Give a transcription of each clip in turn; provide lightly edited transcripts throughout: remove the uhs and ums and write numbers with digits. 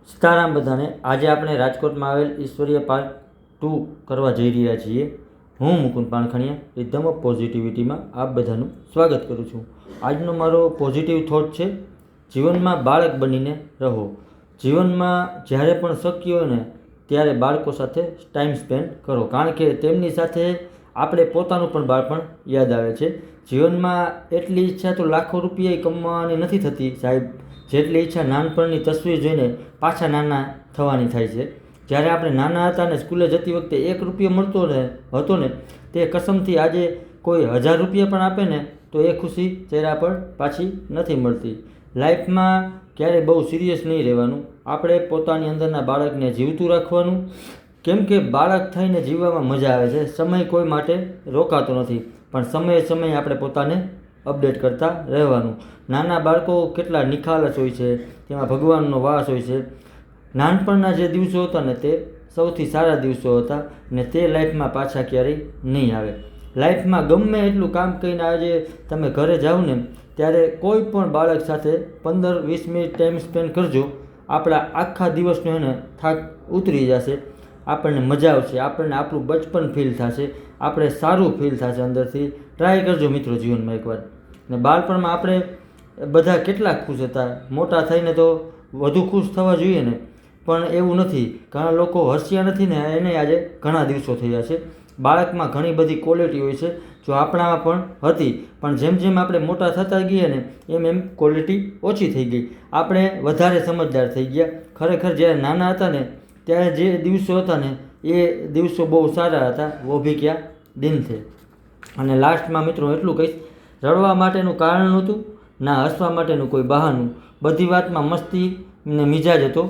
સીતારામ બધાને। આજે આપણે રાજકોટમાં આવેલ ઈશ્વરીય પાર્ટ 2 કરવા જઈ રહ્યા છીએ। હું મુકુંદ પાણખણિયા એકદમ પોઝિટિવિટીમાં આપ બધાનું સ્વાગત કરું છું। આજનો મારો પોઝિટિવ થોટ છે, જીવનમાં બાળક બનીને રહો। જીવનમાં જ્યારે પણ શક્ય હોય ને ત્યારે બાળકો સાથે ટાઈમ સ્પેન્ડ કરો, કારણ કે તેમની સાથે આપણે પોતાનું પણ બાળપણ યાદ આવે છે। જીવનમાં એટલી ઈચ્છા તો લાખો રૂપિયા કમાવાની નથી થતી સાહેબ, જેટલી ઈચ્છા નાનપણની તસવીર જોઈને પાછા નાના થવાની થાય છે। જ્યારે આપણે નાના હતા ને સ્કૂલે જતી વખતે 1 રૂપિયો મળતો હતો ને તે કસમથી આજે કોઈ 1000 રૂપિયા પણ આપે ને તો એ ખુશી ચહેરા પર પાછી નથી મળતી। લાઈફમાં ક્યારેય બહુ સિરિયસ નહીં રહેવાનું, આપણે પોતાની અંદરના બાળકને જીવતું રાખવાનું, કેમ કે બાળક થઈને જીવવામાં મજા આવે છે। સમય કોઈ માટે રોકાતો નથી, પણ સમયે સમયે આપણે પોતાને અપડેટ કરતા રહેવાનું। નાના બાળકો કેટલા નિખાલસ હોય છે, તેમાં ભગવાનનો વાસ હોય છે। નાનપણના જે દિવસો હતા ને તે સૌથી સારા દિવસો હતા ને તે લાઈફમાં પાછા ક્યારેય નહીં આવે। લાઈફમાં ગમે એટલું કામ કરીને આજે તમે ઘરે જાઓ ને ત્યારે કોઈ પણ બાળક સાથે 15-20 મિનિટ ટાઈમ સ્પેન્ડ કરજો, આપણા આખા દિવસનો એને થાક ઉતરી જશે, આપણને મજા આવશે, આપણને આપણું બચપન ફીલ થશે, આપણે સારું ફીલ થશે અંદરથી। ટ્રાય કરજો મિત્રો જીવનમાં એકવાર। ને બાળપણમાં આપણે બધા કેટલા ખુશ હતા, મોટા થઈને તો વધુ ખુશ થવા જોઈએ ને, પણ એવું નથી। ઘણા લોકો હસ્યા નથી ને એને આજે ઘણા દિવસો થયા છે। બાળકમાં ઘણી બધી ક્વોલિટી હોય છે, જો આપણામાં પણ હતી, પણ જેમ જેમ આપણે મોટા થતા ગયા ને એમ એમ ક્વોલિટી ઓછી થઈ ગઈ, આપણે વધારે સમજદાર થઈ ગયા। ખરેખર જ્યારે નાના હતા ને ત્યારે જે દિવસો હતા ને એ દિવસો બહુ સારા હતા, વો ભી ક્યા દિન થે। અને લાસ્ટમાં મિત્રો એટલું કહીશ, રડવા માટેનું કારણ નહોતું, ના હસવા માટેનું કોઈ બહાનું, બધી વાતમાં મસ્તી ને મિજાજ હતો।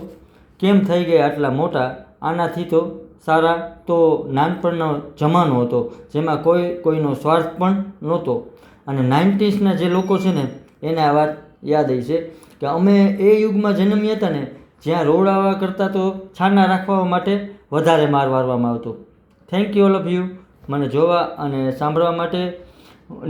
કેમ થઈ ગયા આટલા મોટા, આનાથી તો સારા તો નાનપણનો જમાનો હતો જેમાં કોઈનો સ્વાર્થ પણ નહોતો। અને 90sના જે લોકો છે ને એને આ વાત યાદ આવી છે કે અમે એ યુગમાં જન્મ્યા હતા ને જ્યાં રોડાવા કરતાં તો છાના રાખવા માટે વધારે માર મારવામાં આવતો। Thank you all of you મને જોવા અને સાંભળવા માટે।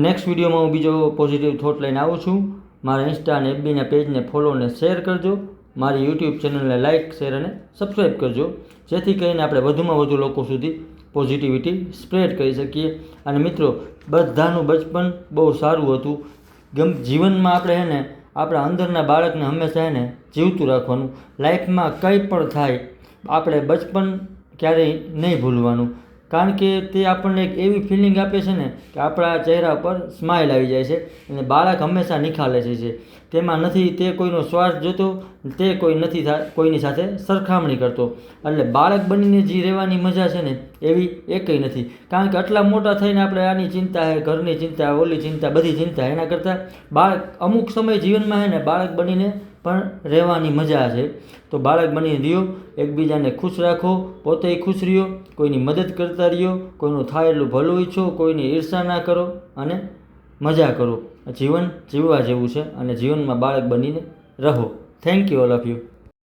નેક્સ્ટ વિડીયોમાં હું બીજો પોઝિટિવ થોટ લઈને આવું છું। મારા ઇન્સ્ટા અને એફબીના પેજને ફોલો અને શેર કરજો, મારી યુટ્યુબ ચેનલને લાઇક, શેર અને સબસ્ક્રાઈબ કરજો, જેથી કરીને આપણે વધુમાં વધુ લોકો સુધી પોઝિટિવિટી સ્પ્રેડ કરી શકીએ। અને મિત્રો બધાનું બચપન બહુ સારું હતું। જીવનમાં આપણે હે ને આપણા અંદરના બાળકને હંમેશા એને જીવતું રાખવાનું। લાઈફમાં કંઈ પણ થાય આપણે બચપન ક્યારેય નહીં ભૂલવાનું, કારણ કે તે આપણને એક એવી ફિલિંગ આપે છે ને કે આપણા ચહેરા પર સ્માઇલ આવી જાય છે। અને બાળક હંમેશા નિખાલસ છે, તેમાં નથી તે કોઈનો સ્વાર્થ જોતો, તે કોઈની સાથે સરખામણી કરતો। એટલે બાળક બનીને જે રહેવાની મજા છે ને એવી એકેય નથી, કારણ કે આટલા મોટા થઈને આપણે આની ચિંતા છે, ઘરની ચિંતા, ઓલી ચિંતા, બધી ચિંતા, એના કરતાં બાળક અમુક સમય જીવનમાં છે ને બાળક બનીને પણ રહેવાની મજા છે। તો બાળક બનીને રહ્યો, એકબીજાને ખુશ રાખો, પોતે ખુશ રહ્યો, કોઈની મદદ કરતા રહ્યો, કોઈનું થાય એટલું ભલું ઈચ્છો, કોઈની ઈર્ષા ના કરો અને મજા કરો। જીવન જીવવા જેવું છે અને જીવનમાં બાળક બનીને રહો। Thank you all of you.